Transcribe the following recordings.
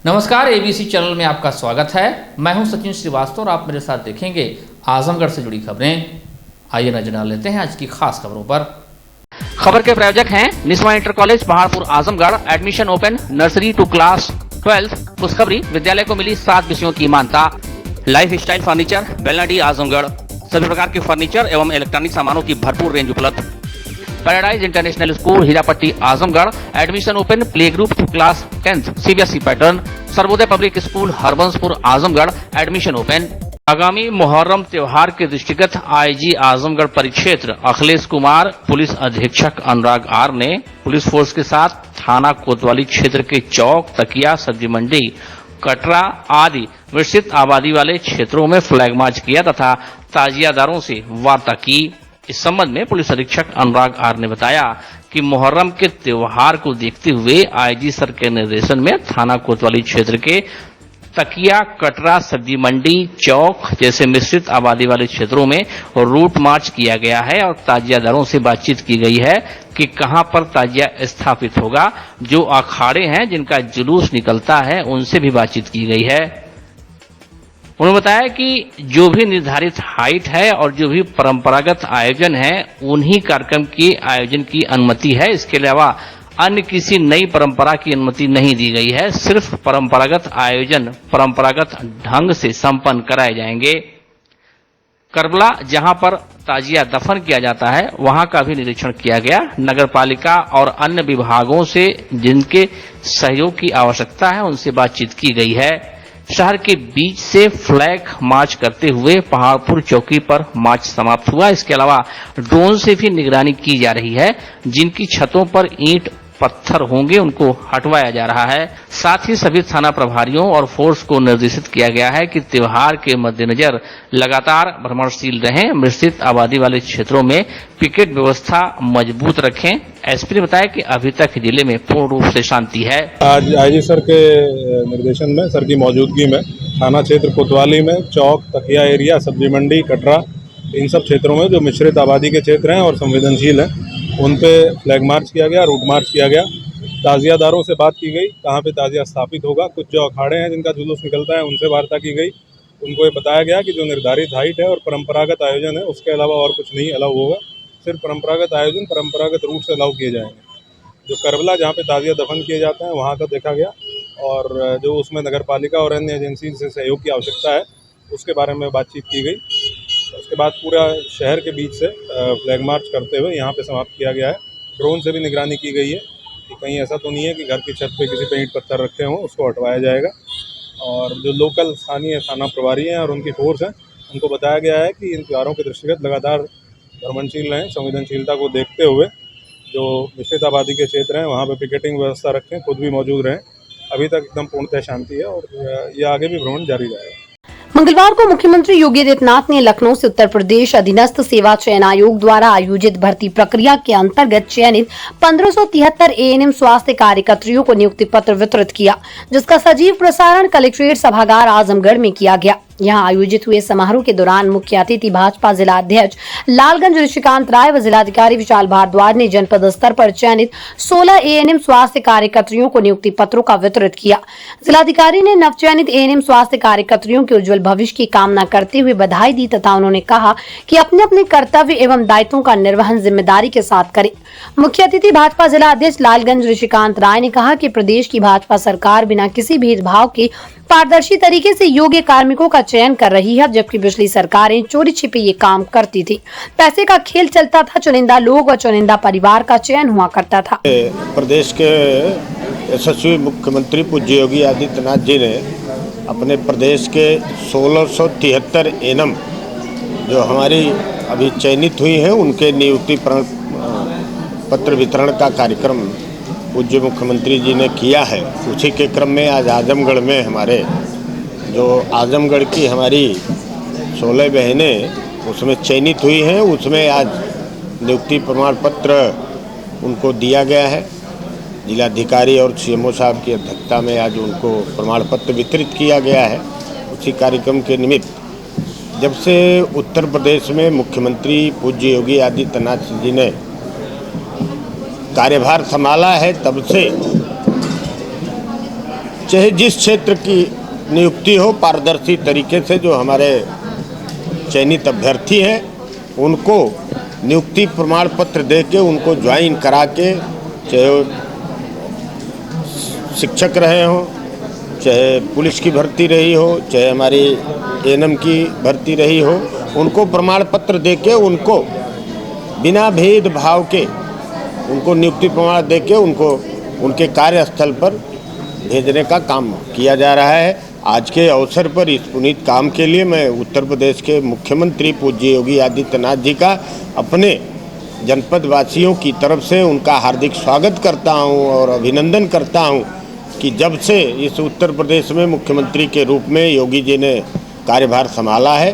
नमस्कार, ABC channel में आपका स्वागत है। मैं हूं सचिन श्रीवास्तव और आप मेरे साथ देखेंगे आजमगढ़ से जुड़ी खबरें। आइए नजर डाल लेते हैं आज की खास खबरों पर। खबर के प्रायोजक हैं Niswa inter college Paharpur Azamgarh. Admission open, nursery to class 12। खुशखबरी, विद्यालय को मिली 7 विषयों की मान्यता। Life style furniture, Belnadi Azamgarh. सभी प्रकार के फर्नीचर एवं इलेक्ट्रॉनिक सामानों की भरपूर रेंज उपलब्ध। Paradise International School Hirapatti Azamgarh. Admission open, play group to class 10 CBSE pattern. Sarvodaya public school Harbanspur Azamgarh. Admission open. आगामी मुहर्रम त्योहार के दृष्टिगत आईजी आजमगढ़ परिक्षेत्र अखिलेश कुमार, पुलिस अधीक्षक अनुराग आर ने पुलिस फोर्स के साथ थाना कोतवाली क्षेत्र के चौक, तकिया, सब्जी मंडी, कटरा आदि विस्तृत आबादी वाले क्षेत्रों में फ्लैग मार्च किया तथा ताजियादारों से वार्ता की। इस संबंध में पुलिस अधीक्षक अनुराग आर ने बताया कि मुहर्रम के त्योहार को देखते हुए आईजी सर के निर्देशन में थाना कोतवाली क्षेत्र के तकिया, कटरा, सब्जी मंडी, चौक जैसे मिश्रित आबादी वाले क्षेत्रों में रूट मार्च किया गया है और ताजियादारों से बातचीत की गई है कि कहां पर ताजिया स्थापित होगा। जो अखाड़े हैं जिनका जुलूस निकलता है उनसे भी बातचीत की गई है। उन्होंने बताया कि जो भी निर्धारित हाइट है और जो भी परंपरागत आयोजन है उन्हीं कार्यक्रम के आयोजन की अनुमति है। इसके अलावा अन्य किसी नई परंपरा की अनुमति नहीं दी गई है। सिर्फ परंपरागत आयोजन परंपरागत ढंग से संपन्न कराए जाएंगे। करबला, जहां पर ताजिया दफन किया जाता है, वहां का भी निरीक्षण किया गया। नगर पालिका और अन्य विभागों से जिनके सहयोग की आवश्यकता है उनसे बातचीत की गई है। शहर के बीच से फ्लैग मार्च करते हुए पहाड़पुर चौकी पर मार्च समाप्त हुआ। इसके अलावा ड्रोन से भी निगरानी की जा रही है। जिनकी छतों पर ईंट पत्थर होंगे उनको हटवाया जा रहा है। साथ ही सभी थाना प्रभारियों और फोर्स को निर्देशित किया गया है कि त्योहार के मद्देनजर लगातार भ्रमणशील रहें। मिश्रित आबादी वाले क्षेत्रों में पिकेट व्यवस्था मजबूत रखें। एसपी ने बताया कि अभी तक जिले में पूर्ण रूप से शांति है। आज आईजी सर के निर्देशन में, सर की मौजूदगी में थाना क्षेत्र कोतवाली में चौक, तकिया एरिया, सब्जी मंडी, कटरा, इन सब क्षेत्रों में जो मिश्रित आबादी के क्षेत्र हैं और संवेदनशील हैं उन पे फ्लैग मार्च किया गया, रूट मार्च किया गया। ताजियादारों से बात की गई कहाँ पे ताजिया स्थापित होगा। कुछ जो अखाड़े हैं जिनका जुलूस निकलता है उनसे वार्ता की गई। उनको ये बताया गया कि जो निर्धारित हाइट है और परंपरागत आयोजन है उसके अलावा और कुछ नहीं अलाउ होगा। सिर्फ परंपरागत आयोजन परंपरागत रूट से अलाउ किए जाएंगे। जो करबला जहाँ पे ताजिया दफन किए जाते हैं वहाँ का देखा गया और जो उसमें नगर पालिका और अन्य एजेंसी से सहयोग की आवश्यकता है उसके बारे में बातचीत की गई। उसके बाद पूरा शहर के बीच से फ्लैग मार्च करते हुए यहाँ पे समाप्त किया गया है। ड्रोन से भी निगरानी की गई है कि कहीं ऐसा तो नहीं है कि घर की छत पे किसी पे ईंट पत्थर रखे हों, उसको हटवाया जाएगा। और जो लोकल स्थानीय थाना प्रभारी हैं और उनकी फोर्स है उनको बताया गया है कि इन त्योहारों के दृष्टिगत लगातार भ्रमणशील रहें। संवेदनशीलता को देखते हुए जो मिश्रित आबादी के क्षेत्र हैं वहाँ पर पिकेटिंग व्यवस्था रखें, खुद भी मौजूद रहें। अभी तक एकदम पूर्णतः शांति है और ये आगे भी भ्रमण जारी रहेगा। मंगलवार को मुख्यमंत्री योगी आदित्यनाथ ने लखनऊ से उत्तर प्रदेश अधीनस्थ सेवा चयन आयोग द्वारा आयोजित भर्ती प्रक्रिया के अंतर्गत चयनित 1573 एएनएम स्वास्थ्य कार्यकर्तियों को नियुक्ति पत्र वितरित किया, जिसका सजीव प्रसारण कलेक्ट्रेट सभागार आजमगढ़ में किया गया। यहां आयोजित हुए समारोह के दौरान मुख्य अतिथि भाजपा जिला अध्यक्ष लालगंज ऋषिकांत राय व जिलाधिकारी विशाल भारद्वाज ने जनपद स्तर पर चयनित 16 एएनएम स्वास्थ्य कार्यकर्तियों को नियुक्ति पत्रों का वितरित किया। जिलाधिकारी ने नवचयनित एएनएम स्वास्थ्य कार्यकर्तियों के उज्जवल भविष्य की कामना करते हुए बधाई दी तथा उन्होंने कहा कि अपने अपने कर्तव्य एवं दायित्वों का निर्वहन जिम्मेदारी के साथ करें। मुख्य अतिथि भाजपा जिला अध्यक्ष लालगंज ऋषिकांत राय ने कहा कि प्रदेश की भाजपा सरकार बिना किसी भेदभाव के पारदर्शी तरीके से योग्य कार्मिकों का चयन कर रही है, जबकि पिछली सरकारें चोरी छिपे ये काम करती थी। पैसे का खेल चलता था, चुनिंदा लोग व चुनिंदा परिवार का चयन हुआ करता था। प्रदेश के यशस्वी मुख्यमंत्री पूज्य योगी आदित्यनाथ जी ने अपने प्रदेश के 1673 एएनएम जो हमारी अभी चयनित हुई हैं उनके नियुक्ति पत्र वितरण का कार्यक्रम पूज्य मुख्यमंत्री जी ने किया है। उसी के क्रम में आज आजमगढ़ में हमारे जो आजमगढ़ की हमारी 16 बहनें उसमें चयनित हुई हैं, उसमें आज नियुक्ति प्रमाण पत्र उनको दिया गया है। जिलाधिकारी और सीएमओ साहब की अध्यक्षता में आज उनको प्रमाण पत्र वितरित किया गया है। उसी कार्यक्रम के निमित्त जब से उत्तर प्रदेश में मुख्यमंत्री पूज्य योगी आदित्यनाथ जी ने कार्यभार संभाला है तब से चाहे जिस क्षेत्र की नियुक्ति हो, पारदर्शी तरीके से जो हमारे चयनित अभ्यर्थी हैं उनको नियुक्ति प्रमाण पत्र दे के उनको ज्वाइन करा के, चाहे शिक्षक रहे हों, चाहे पुलिस की भर्ती रही हो, चाहे हमारी एएनएम की भर्ती रही हो, उनको प्रमाण पत्र दे के उनको बिना भेदभाव के उनको नियुक्ति प्रमाण दे के उनको उनके कार्यस्थल पर भेजने का काम किया जा रहा है। आज के अवसर पर इस पुनीत काम के लिए मैं उत्तर प्रदेश के मुख्यमंत्री पूज्य योगी आदित्यनाथ जी का अपने जनपद वासियों की तरफ से उनका हार्दिक स्वागत करता हूं और अभिनंदन करता हूं कि जब से इस उत्तर प्रदेश में मुख्यमंत्री के रूप में योगी जी ने कार्यभार संभाला है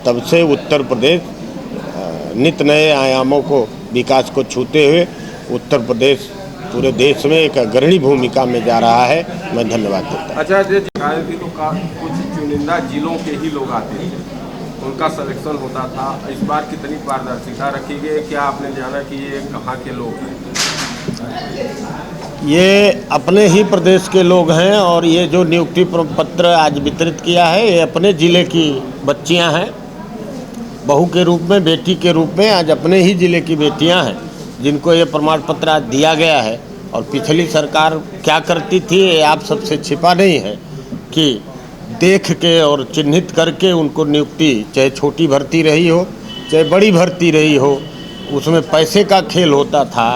तब से उत्तर प्रदेश नित नए आयामों को विकास को छूते हुए उत्तर प्रदेश पूरे देश में एक अग्रणी भूमिका में जा रहा है। मैं धन्यवाद देता हूँ। अच्छा, जो शिकायत थी तो कुछ चुनिंदा जिलों के ही लोग आते थे, उनका सिलेक्शन होता था। इस बार कितनी पारदर्शिता रखी गई? क्या आपने जाना कि ये कहाँ के लोग हैं? ये अपने ही प्रदेश के लोग हैं और ये जो नियुक्ति पत्र आज वितरित किया है ये अपने जिले की बच्चियां हैं, बहू के रूप में, बेटी के रूप में आज अपने ही जिले की बेटियां हैं जिनको ये प्रमाण पत्र आज दिया गया है। और पिछली सरकार क्या करती थी ये आप सबसे छिपा नहीं है कि देख के और चिन्हित करके उनको नियुक्ति, चाहे छोटी भर्ती रही हो चाहे बड़ी भर्ती रही हो, उसमें पैसे का खेल होता था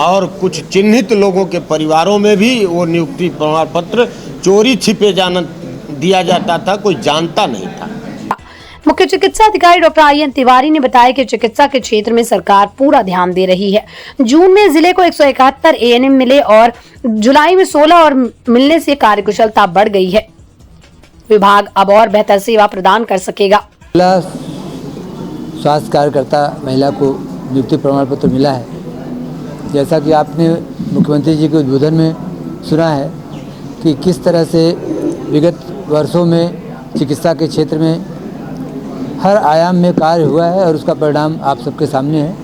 और कुछ चिन्हित लोगों के परिवारों में भी वो नियुक्ति प्रमाण पत्र चोरी छिपे जाना दिया जाता था, कोई जानता नहीं था। मुख्य चिकित्सा अधिकारी डॉक्टर आईएन तिवारी ने बताया कि चिकित्सा के क्षेत्र में सरकार पूरा ध्यान दे रही है। जून में जिले को 171 एएनएम मिले और जुलाई में 16 और मिलने से कार्यकुशलता बढ़ गई है। विभाग अब और बेहतर सेवा प्रदान कर सकेगा। स्वास्थ्य कार्यकर्ता महिला को नियुक्ति प्रमाण पत्र मिला है। जैसा कि आपने मुख्यमंत्री जी के उद्बोधन में सुना है कि किस तरह से विगत वर्षों में चिकित्सा के क्षेत्र में हर आयाम में कार्य हुआ है और उसका परिणाम आप सबके सामने है।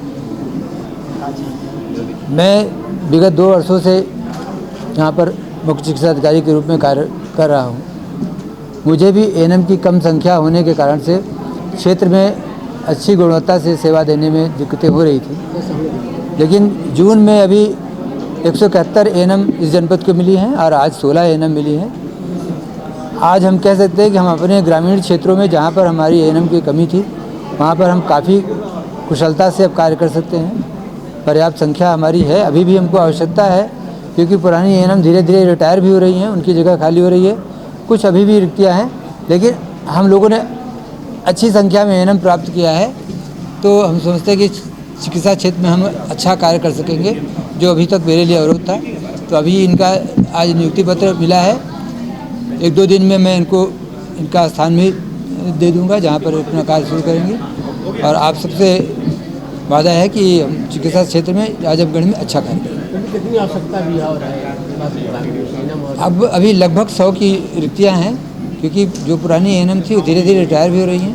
मैं विगत 2 वर्षों से यहाँ पर मुख्य चिकित्सा अधिकारी के रूप में कार्य कर रहा हूँ। मुझे भी एएनएम की कम संख्या होने के कारण से क्षेत्र में अच्छी गुणवत्ता से सेवा देने में दिक्कतें हो रही थी, लेकिन जून में अभी 171 एएनएम इस जनपद को मिली हैं और आज 16 एएनएम मिली हैं। आज हम कह सकते हैं कि हम अपने ग्रामीण क्षेत्रों में जहाँ पर हमारी एएनएम की कमी थी वहाँ पर हम काफ़ी कुशलता से अब कार्य कर सकते हैं। पर्याप्त संख्या हमारी है, अभी भी हमको आवश्यकता है क्योंकि पुरानी एएनएम धीरे धीरे रिटायर भी हो रही हैं, उनकी जगह खाली हो रही है, कुछ अभी भी रिक्तियाँ हैं, लेकिन हम लोगों ने अच्छी संख्या में एएनएम प्राप्त किया है तो हम समझते हैं कि चिकित्सा क्षेत्र में हम अच्छा कार्य कर सकेंगे, जो अभी तक मेरे लिए अवरोध था। तो अभी इनका आज नियुक्ति पत्र मिला है, 1-2 दिन में मैं इनको इनका स्थान भी दे दूंगा जहाँ पर अपना कार्य शुरू करेंगे और आप सबसे वादा है कि हम चिकित्सा क्षेत्र में आजमगढ़ में अच्छा कार्य करेंगे। कितनी आवश्यकता भी हो रहा है? अब अभी लगभग 100 की रिक्तियाँ हैं क्योंकि जो पुरानी एएनएम थी वो धीरे धीरे रिटायर भी हो रही हैं।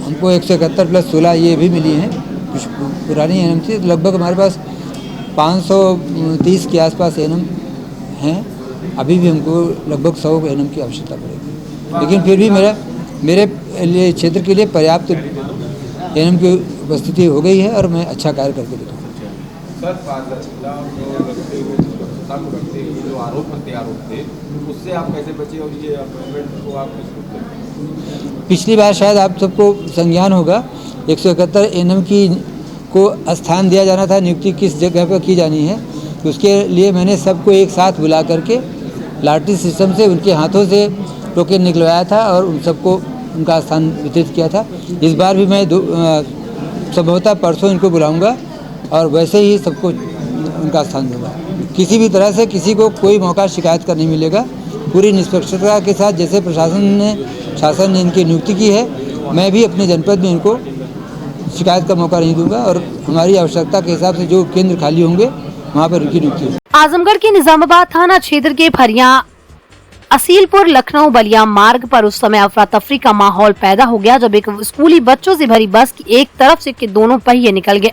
हमको 171 + 16 ये भी मिली हैं, कुछ पुरानी एएनएम थी, लगभग हमारे पास 530 के आसपास एएनएम हैं। अभी भी हमको लगभग 100 एएनएम की आवश्यकता पड़ेगी, लेकिन फिर भी मेरे लिए क्षेत्र के लिए पर्याप्त एएनएम की उपस्थिति हो गई है और मैं अच्छा कार्य करके दिखाऊंगा। सर, पारदर्शिता को रखते हुए जो आरोप प्रत्यारोप थे उससे आप कैसे बचे और ये अपॉइंटमेंट को आप कैसे? पिछली बार शायद आप सबको संज्ञान होगा 171 एएनएम की को स्थान दिया जाना था, नियुक्ति किस जगह पर की जानी है, तो उसके लिए मैंने सबको एक साथ बुला करके लॉटरी सिस्टम से उनके हाथों से टोकन निकलवाया था और उन सबको उनका स्थान वितरित किया था। इस बार भी मैं संभवतः परसों इनको बुलाऊंगा और वैसे ही सबको उनका स्थान दूंगा। किसी भी तरह से किसी को कोई मौका शिकायत का नहीं मिलेगा। पूरी निष्पक्षता के साथ जैसे शासन ने इनकी नियुक्ति की है, मैं भी अपने जनपद में इनको शिकायत का मौका नहीं दूंगा और हमारी आवश्यकता के हिसाब से जो केंद्र खाली होंगे वहाँ पर उनकी नियुक्ति होगी। आजमगढ़ के निजामाबाद थाना क्षेत्र के फरिया असीलपुर लखनऊ बलिया मार्ग पर उस समय अफरा तफरी का माहौल पैदा हो गया जब एक स्कूली बच्चों से भरी बस की एक तरफ से के दोनों पहिए निकल गए।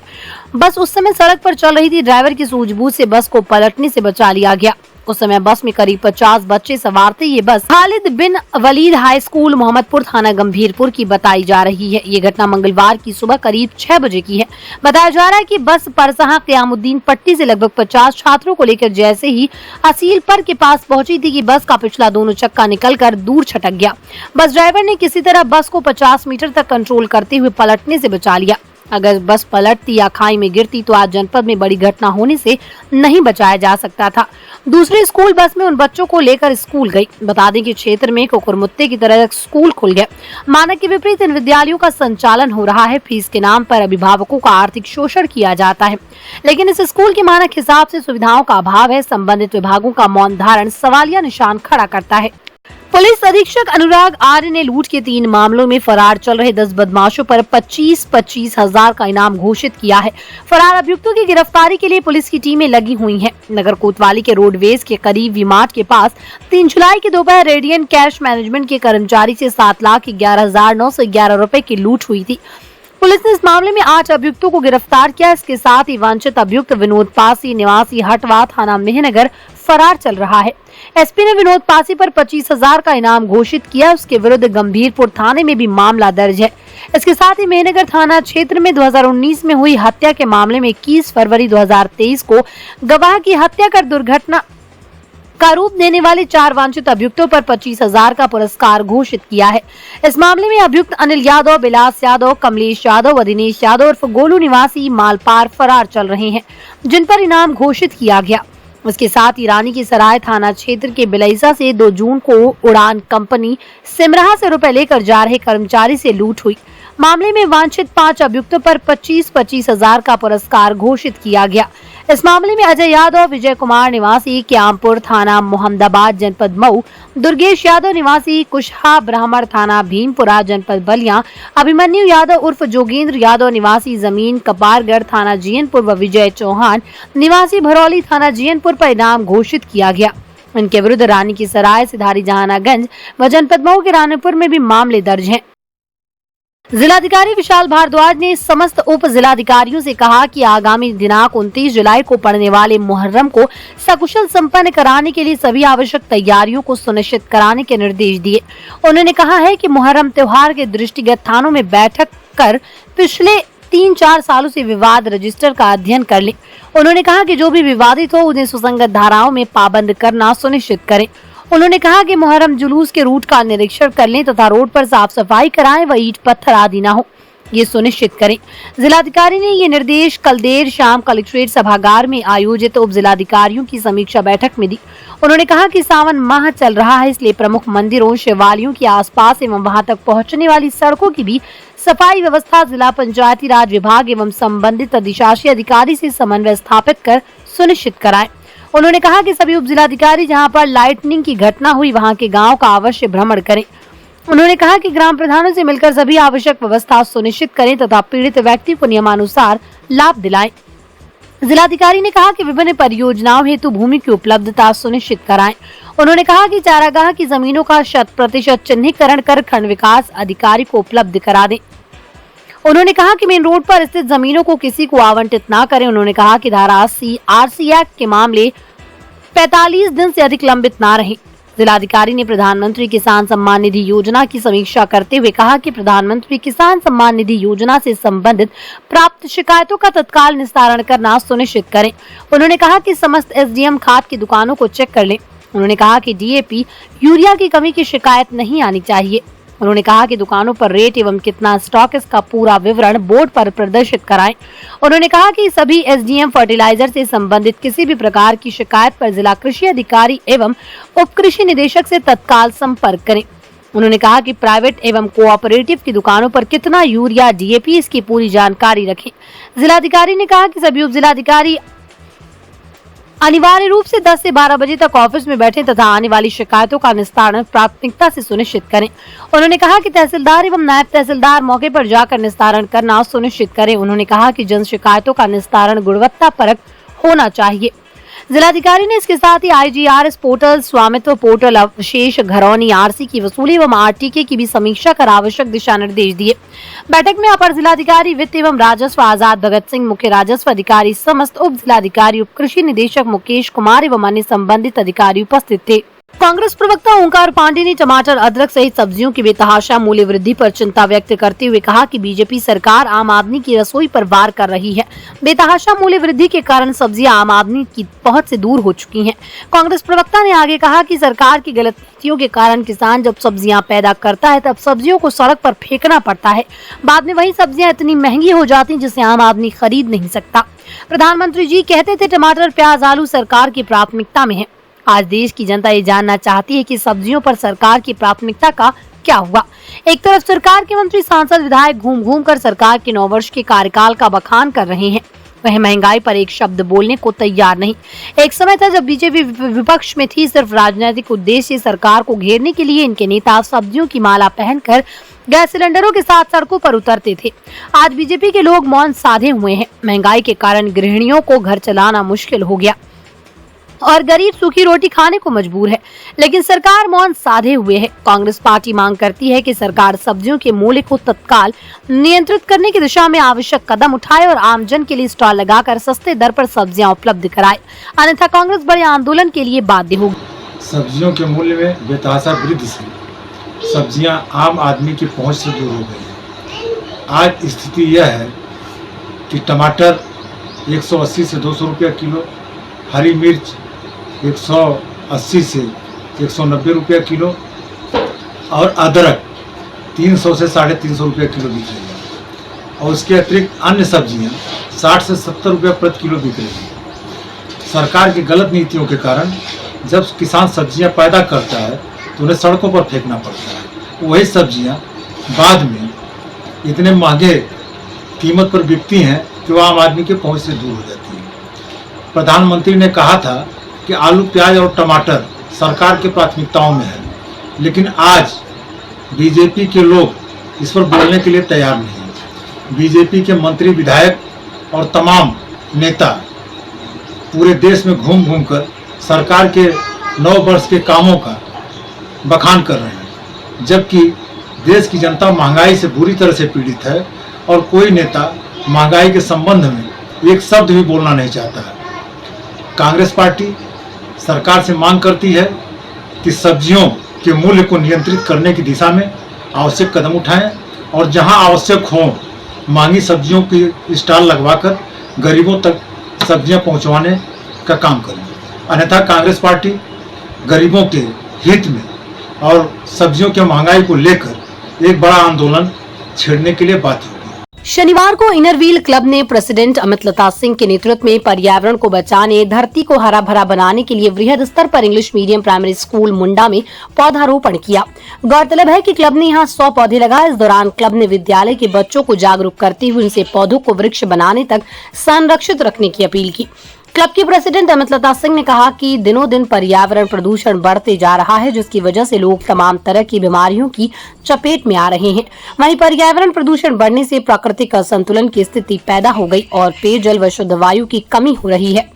बस उस समय सड़क पर चल रही थी, ड्राइवर की सूझबूझ से बस को पलटने से बचा लिया गया। उस समय बस में करीब 50 बच्चे सवार थे। ये बस खालिद बिन वलीद हाई स्कूल मोहम्मदपुर थाना गंभीरपुर की बताई जा रही है। ये घटना मंगलवार की सुबह करीब 6 बजे की है। बताया जा रहा है कि बस परसहा क़यामुद्दीन पट्टी से लगभग 50 छात्रों को लेकर जैसे ही असीलपर के पास पहुंची थी कि बस का पिछला दोनों चक्का निकलकर दूर छटक गया। बस ड्राइवर ने किसी तरह बस को 50 मीटर तक कंट्रोल करते हुए पलटने से बचा लिया। अगर बस पलटती या खाई में गिरती तो आज जनपद में बड़ी घटना होने से नहीं बचाया जा सकता था। दूसरी स्कूल बस में उन बच्चों को लेकर स्कूल गई। बता दें कि क्षेत्र में कुकुरमुत्ते की तरह स्कूल खुल गया। मानक के विपरीत इन विद्यालयों का संचालन हो रहा है। फीस के नाम पर अभिभावकों का आर्थिक शोषण किया जाता है, लेकिन इस स्कूल के मानक हिसाब से सुविधाओं का अभाव है। संबंधित विभागों का मौन धारण सवालिया निशान खड़ा करता है। पुलिस अधीक्षक अनुराग आर्य ने लूट के 3 मामलों में फरार चल रहे 10 बदमाशों पर 25-25 हजार का इनाम घोषित किया है। फरार अभियुक्तों की गिरफ्तारी के लिए पुलिस की टीमें लगी हुई हैं। नगर कोतवाली के रोडवेज के करीब वी-मार्ट के पास 3 जुलाई की दोपहर रेडियंट कैश मैनेजमेंट के कर्मचारी से 7,11,911 रुपए की लूट हुई थी। पुलिस ने इस मामले में 8 अभियुक्तों को गिरफ्तार किया। इसके साथ ही वांछित अभियुक्त विनोद पासी निवासी हटवा थाना मेहनगर फरार चल रहा है। एसपी ने विनोद पासी पर 25,000 का इनाम घोषित किया। उसके विरुद्ध गंभीरपुर थाने में भी मामला दर्ज है। इसके साथ ही मेहनगर थाना क्षेत्र में 2019 में हुई हत्या के मामले में 21 फरवरी 2023 को गवाह की हत्या कर दुर्घटना का रूप देने वाले 4 वांछित अभियुक्तों पर 25,000 का पुरस्कार घोषित किया है। इस मामले में अभियुक्त अनिल यादव, बिलास यादव, कमलेश यादव व दिनेश यादव उर्फ गोलू निवासी मालपार फरार चल रहे हैं, जिन पर इनाम घोषित किया गया। उसके साथ ही रानी की सराय थाना क्षेत्र के बिलैसा से 2 जून को उड़ान कंपनी सिमराहा से रुपए लेकर जा रहे कर्मचारी से लूट हुई। मामले में वांछित 5 अभियुक्तों पर 25-25 हजार का पुरस्कार घोषित किया गया। इस मामले में अजय यादव, विजय कुमार निवासी क्यामपुर थाना मोहम्मदाबाद जनपद मऊ, दुर्गेश यादव निवासी कुशहा ब्राह्मण थाना भीमपुरा जनपद बलिया, अभिमन्यु यादव उर्फ जोगेंद्र यादव निवासी जमीन कपारगढ़ थाना जीयनपुर व विजय चौहान निवासी भरौली थाना जीयनपुर पर इनाम घोषित किया गया। इनके विरुद्ध रानी की सराय, सिधारी जहानागंज व जनपद मऊ के रानीपुर में भी मामले दर्ज हैं। जिलाधिकारी विशाल भारद्वाज ने समस्त उप जिलाधिकारियों से कहा कि आगामी दिनांक 29 जुलाई को पड़ने वाले मुहर्रम को सकुशल संपन्न कराने के लिए सभी आवश्यक तैयारियों को सुनिश्चित कराने के निर्देश दिए। उन्होंने कहा है कि मुहर्रम त्योहार के दृष्टिगत थानों में बैठक कर पिछले 3-4 सालों से विवाद रजिस्टर का अध्ययन कर लें। उन्होंने कहा कि जो भी विवादित हो उन्हें सुसंगत धाराओं में पाबंद करना सुनिश्चित करें। उन्होंने कहा कि मुहर्रम जुलूस के रूट का निरीक्षण कर लें तथा रोड पर साफ सफाई कराएं व ईंट पत्थर आदि न हो, ये सुनिश्चित करें। जिलाधिकारी ने ये निर्देश कल देर शाम कलेक्ट्रेट सभागार में आयोजित उप जिलाधिकारियों की समीक्षा बैठक में दी। उन्होंने कहा कि सावन माह चल रहा है, इसलिए प्रमुख मंदिरों, शिवालयों के आसपास एवं वहां तक पहुंचने वाली सड़कों की भी सफाई व्यवस्था जिला पंचायती राज विभाग एवं संबंधित अधिशासी अधिकारी से समन्वय स्थापित कर सुनिश्चित कराएं। उन्होंने कहा कि सभी उप जिलाधिकारी जहां पर लाइटनिंग की घटना हुई वहां के गांव का अवश्य भ्रमण करें। उन्होंने कहा कि ग्राम प्रधानों से मिलकर सभी आवश्यक व्यवस्था सुनिश्चित करें तथा पीड़ित व्यक्ति को नियमानुसार लाभ दिलाएं। जिलाधिकारी ने कहा कि विभिन्न परियोजनाओं हेतु भूमि की उपलब्धता सुनिश्चित कराएं। उन्होंने कहा कि चारागाह की जमीनों का 100% चिन्हीकरण कर खंड विकास अधिकारी को उपलब्ध करा दें। उन्होंने कहा कि मेन रोड पर स्थित जमीनों को किसी को आवंटित न करें। उन्होंने कहा कि धारा 80 आरसी एक्ट के मामले 45 दिन से अधिक लंबित न रहे। जिलाधिकारी ने प्रधानमंत्री किसान सम्मान निधि योजना की समीक्षा करते हुए कहा कि प्रधानमंत्री किसान सम्मान निधि योजना से संबंधित प्राप्त शिकायतों का तत्काल निस्तारण करना सुनिश्चित करें। उन्होंने कहा कि समस्त एसडीएम खाद की दुकानों को चेक कर लें। उन्होंने कहा कि डीएपी, यूरिया की कमी की शिकायत नहीं आनी चाहिए। उन्होंने कहा कि दुकानों पर रेट एवं कितना स्टॉक इसका पूरा विवरण बोर्ड पर प्रदर्शित कराएं। उन्होंने कहा कि सभी एसडीएम फर्टिलाइजर से संबंधित किसी भी प्रकार की शिकायत पर जिला कृषि अधिकारी एवं उप कृषि निदेशक से तत्काल संपर्क करें। उन्होंने कहा कि प्राइवेट एवं कोऑपरेटिव की दुकानों पर कितना यूरिया, डीएपी इसकी पूरी जानकारी रखें। जिलाधिकारी ने कहा कि सभी उप जिलाधिकारी अनिवार्य रूप से 10 से 12 बजे तक ऑफिस में बैठे तथा आने वाली शिकायतों का निस्तारण प्राथमिकता से सुनिश्चित करें। उन्होंने कहा कि तहसीलदार एवं नायब तहसीलदार मौके पर जाकर निस्तारण करना सुनिश्चित करें। उन्होंने कहा कि जन शिकायतों का निस्तारण गुणवत्ता परक होना चाहिए। जिलाधिकारी ने इसके साथ ही IGRS पोर्टल, स्वामित्व पोर्टल, अवशेष घरौनी, RC की वसूली एवं RTK की भी समीक्षा कर आवश्यक दिशा निर्देश दिए। बैठक में अपर जिलाधिकारी वित्त एवं राजस्व आजाद भगत सिंह, मुख्य राजस्व अधिकारी समस्त, उप जिलाधिकारी, उप कृषि निदेशक मुकेश कुमार एवं अन्य संबंधित अधिकारी उपस्थित थे। कांग्रेस प्रवक्ता ओंकार पांडे ने टमाटर, अदरक सहित सब्जियों की बेतहाशा मूल्य वृद्धि पर चिंता व्यक्त करते हुए कहा कि बीजेपी सरकार आम आदमी की रसोई पर वार कर रही है। बेतहाशा मूल्य वृद्धि के कारण सब्जियां आम आदमी की पहुंच से दूर हो चुकी हैं। कांग्रेस प्रवक्ता ने आगे कहा कि सरकार की गलत नीतियों के कारण किसान जब सब्जियां पैदा करता है तब सब्जियों को सड़क पर फेंकना पड़ता है। बाद में वही सब्जियां इतनी महंगी हो जाती जिसे आम आदमी खरीद नहीं सकता। प्रधानमंत्री जी कहते थे टमाटर, प्याज, आलू सरकार की प्राथमिकता में है। आज देश की जनता ये जानना चाहती है कि सब्जियों पर सरकार की प्राथमिकता का क्या हुआ। एक तरफ सरकार के मंत्री, सांसद, विधायक घूम घूम कर सरकार के 9 वर्ष के कार्यकाल का बखान कर रहे हैं, वह महंगाई पर एक शब्द बोलने को तैयार नहीं। एक समय था जब बीजेपी विपक्ष में थी, सिर्फ राजनीतिक उद्देश्य सरकार को घेरने के लिए इनके नेता सब्जियों की माला पहनकर गैस सिलेंडरों के साथ सड़कों पर उतरते थे। आज बीजेपी के लोग मौन साधे हुए हैं। महंगाई के कारण गृहिणियों को घर चलाना मुश्किल हो गया और गरीब सूखी रोटी खाने को मजबूर है, लेकिन सरकार मौन साधे हुए है। कांग्रेस पार्टी मांग करती है कि सरकार सब्जियों के मूल्य को तत्काल नियंत्रित करने की दिशा में आवश्यक कदम उठाए और आमजन के लिए स्टॉल लगाकर सस्ते दर पर सब्जियां उपलब्ध कराए, अन्यथा कांग्रेस बड़े आंदोलन के लिए बाध्य होगी। सब्जियों के मूल्य में बेतहाशा वृद्धि से सब्जियां आम आदमी की पहुंच से दूर हो गई। आज स्थिति यह है कि टमाटर 180 से 200 रुपया किलो, हरी मिर्च 180 से 190 रुपया किलो और अदरक 300 से 350 रुपया किलो बिक रही है और उसके अतिरिक्त अन्य सब्जियां 60 से 70 रुपया प्रति किलो बिक रही है। सरकार की गलत नीतियों के कारण जब किसान सब्जियां पैदा करता है तो उन्हें सड़कों पर फेंकना पड़ता है। वही सब्जियां बाद में इतने महंगे कीमत पर बिकती हैं कि वह आम आदमी के पहुंच से दूर हो जाती है। प्रधानमंत्री ने कहा था कि आलू, प्याज और टमाटर सरकार की प्राथमिकताओं में है, लेकिन आज बीजेपी के लोग इस पर बोलने के लिए तैयार नहीं हैं। बीजेपी के मंत्री, विधायक और तमाम नेता पूरे देश में घूम घूम कर सरकार के 9 वर्ष के कामों का बखान कर रहे हैं, जबकि देश की जनता महंगाई से बुरी तरह से पीड़ित है और कोई नेता महंगाई के संबंध में एक शब्द भी बोलना नहीं चाहता है। कांग्रेस पार्टी सरकार से मांग करती है कि सब्जियों के मूल्य को नियंत्रित करने की दिशा में आवश्यक कदम उठाएं और जहां आवश्यक हो महंगी सब्जियों की स्टॉल लगवाकर गरीबों तक सब्जियां पहुंचवाने का काम करें, अन्यथा कांग्रेस पार्टी गरीबों के हित में और सब्जियों की महंगाई को लेकर एक बड़ा आंदोलन छेड़ने के लिए बाध्य होगी। शनिवार को इनर व्हील क्लब ने प्रेसिडेंट अमितलता सिंह के नेतृत्व में पर्यावरण को बचाने, धरती को हरा भरा बनाने के लिए वृहद स्तर पर इंग्लिश मीडियम प्राइमरी स्कूल मुंडा में पौधारोपण किया। गौरतलब है कि क्लब ने यहां 100 पौधे लगाए। इस दौरान क्लब ने विद्यालय के बच्चों को जागरूक करते हुए उनसे पौधों को वृक्ष बनाने तक संरक्षित रखने की अपील की। क्लब की प्रेसिडेंट अमितलता सिंह ने कहा कि दिनों दिन पर्यावरण प्रदूषण बढ़ते जा रहा है, जिसकी वजह से लोग तमाम तरह की बीमारियों की चपेट में आ रहे हैं। वहीं पर्यावरण प्रदूषण बढ़ने से प्राकृतिक असंतुलन की स्थिति पैदा हो गई और पेयजल व शुद्ध वायु की कमी हो रही है,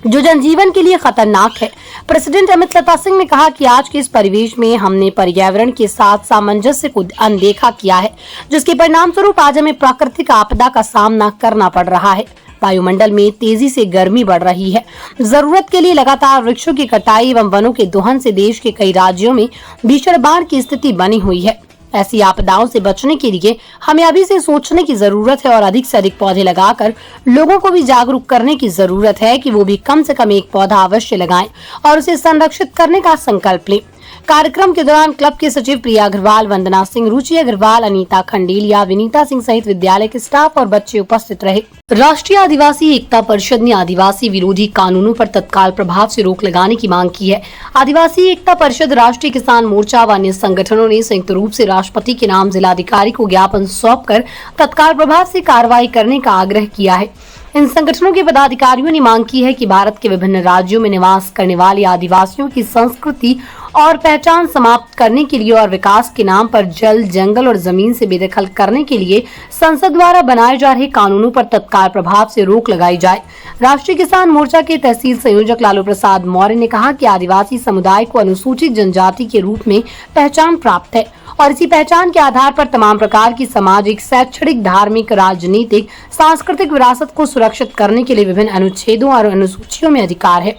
जो जनजीवन के लिए खतरनाक है। प्रेसिडेंट अमितलता सिंह ने कहा कि आज के इस परिवेश में हमने पर्यावरण के साथ सामंजस्य को अनदेखा किया है, जिसके परिणाम स्वरूप आज हमें प्राकृतिक आपदा का सामना करना पड़ रहा है। वायुमंडल में तेजी से गर्मी बढ़ रही है। जरूरत के लिए लगातार वृक्षों की कटाई एवं वनों के दोहन से देश के कई राज्यों में भीषण बाढ़ की स्थिति बनी हुई है। ऐसी आपदाओं से बचने के लिए हमें अभी से सोचने की जरूरत है और अधिक से अधिक पौधे लगाकर लोगों को भी जागरूक करने की जरूरत है कि वो भी कम से कम एक पौधा अवश्य लगाएं और उसे संरक्षित करने का संकल्प लें। कार्यक्रम के दौरान क्लब के सचिव प्रिया अग्रवाल, वंदना सिंह, रुचि अग्रवाल, अनीता खंडेलिया, विनीता सिंह सहित विद्यालय के स्टाफ और बच्चे उपस्थित रहे। राष्ट्रीय आदिवासी एकता परिषद ने आदिवासी विरोधी कानूनों पर तत्काल प्रभाव से रोक लगाने की मांग की है। आदिवासी एकता परिषद, राष्ट्रीय किसान मोर्चा व अन्य संगठनों ने संयुक्त रूप से राष्ट्रपति के नाम जिलाधिकारी को ज्ञापन सौंपकर तत्काल प्रभाव से कार्रवाई करने का आग्रह किया है। इन संगठनों के पदाधिकारियों ने मांग की है कि भारत के विभिन्न राज्यों में निवास करने वाले आदिवासियों की संस्कृति और पहचान समाप्त करने के लिए और विकास के नाम पर जल, जंगल और जमीन से बेदखल करने के लिए संसद द्वारा बनाए जा रहे कानूनों पर तत्काल प्रभाव से रोक लगाई जाए। राष्ट्रीय किसान मोर्चा के तहसील संयोजक लालू प्रसाद मौर्य ने कहा कि आदिवासी समुदाय को अनुसूचित जनजाति के रूप में पहचान प्राप्त है और इसी पहचान के आधार पर तमाम प्रकार की सामाजिक, शैक्षणिक, धार्मिक, राजनीतिक, सांस्कृतिक विरासत को सुरक्षित करने के लिए विभिन्न अनुच्छेदों और अनुसूचियों में अधिकार है।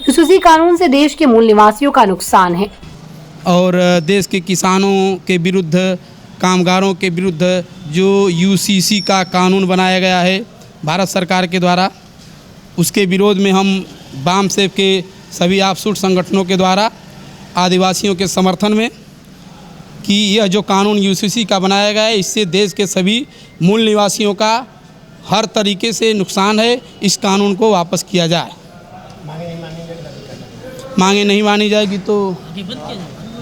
यूसीसी कानून से देश के मूल निवासियों का नुकसान है और देश के किसानों के विरुद्ध, कामगारों के विरुद्ध जो यूसीसी का कानून बनाया गया है भारत सरकार के द्वारा, उसके विरोध में हम वाम सेव के सभी आपसूट संगठनों के द्वारा आदिवासियों के समर्थन में कि यह जो कानून यूसीसी का बनाया गया है, इससे देश के सभी मूल निवासियों का हर तरीके से नुकसान है। इस कानून को वापस किया जाए। मांगे नहीं मानी जाएगी तो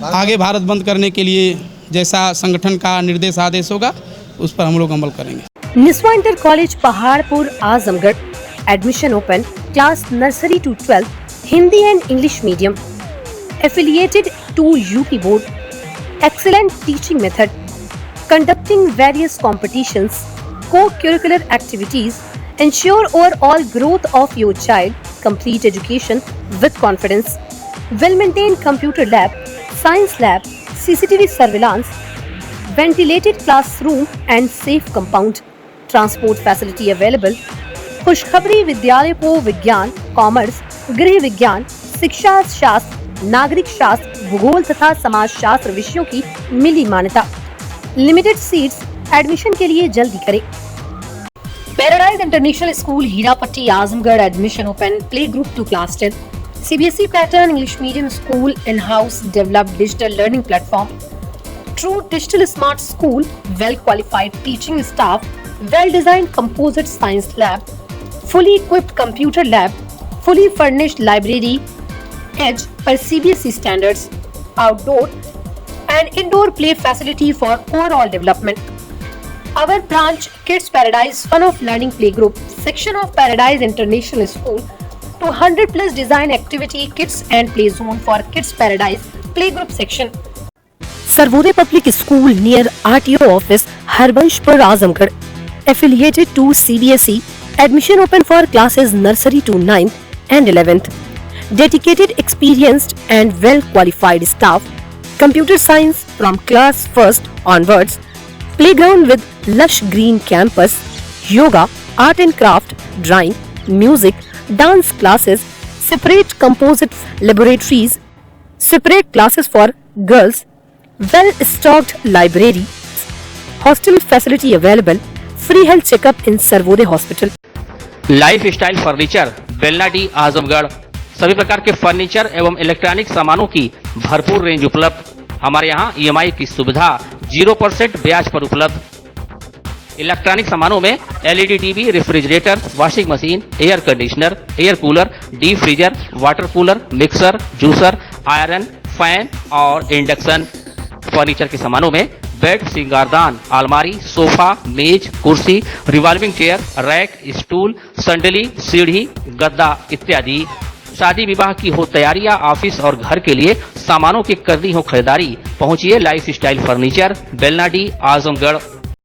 आगे भारत बंद करने के लिए जैसा संगठन का निर्देश आदेश होगा उस पर हम लोग अमल करेंगे। Niswa inter college Paharpur Azamgarh admission open class nursery to 12 Hindi and English medium affiliated to UP board excellent teaching method conducting various competitions co-curricular activities ensure overall growth of your child complete education with confidence well maintained computer lab science lab CCTV surveillance ventilated classroom and safe compound transport facility available खुशखबरी विद्यालय को विज्ञान commerce गृह विज्ञान शिक्षा शास्त्र नागरिक शास्त्र भूगोल तथा समाज शास्त्र विषयों की मिली मान्यता लिमिटेड सीट्स एडमिशन के लिए जल्दी करें। Paradise International School Hirapatti Azamgarh admission open play group to class 10 CBSE pattern English medium school in house developed digital learning platform true digital smart school well qualified teaching staff well designed composite science lab fully equipped computer lab, fully furnished library, edge per CBSE standards, outdoor and indoor play facility for overall development. Our branch Kids Paradise Fun of Learning Playgroup section of Paradise International School 200 plus design activity kits and play zone for Kids Paradise Playgroup section. Sarvodaya Public School near RTO office Harbanshpur Azamgarh affiliated to CBSE. Admission open for classes nursery to 9th and 11th. Dedicated, experienced and well qualified staff. Computer science from class 1st onwards. Playground with lush green campus. Yoga, art and craft, drawing, music, dance classes. Separate composite laboratories. Separate classes for girls. Well stocked library. Hostel facility available. Free health checkup in Sarvodaya Hospital. Life style furniture Belnadi Azamgarh सभी प्रकार के furniture एवं electronic सामानों की भरपूर range उपलब्ध। हमारे यहाँ EMI की सुविधा 0% ब्याज पर उपलब्ध। इलेक्ट्रॉनिक सामानों में LED TV, refrigerator, washing machine, air conditioner, air cooler, deep freezer, water cooler, mixer, juicer, iron, fan और इंडक्शन। फर्नीचर के सामानों में बेड, सिंगारदान, अलमारी, सोफा, मेज, कुर्सी, रिवॉल्विंग चेयर, रैक, स्टूल, संडली, सीढ़ी, गद्दा इत्यादि। शादी विवाह की हो तैयारियां, ऑफिस और घर के लिए सामानों की करनी हो खरीदारी, पहुंचिए life style furniture Belnadi Azamgarh.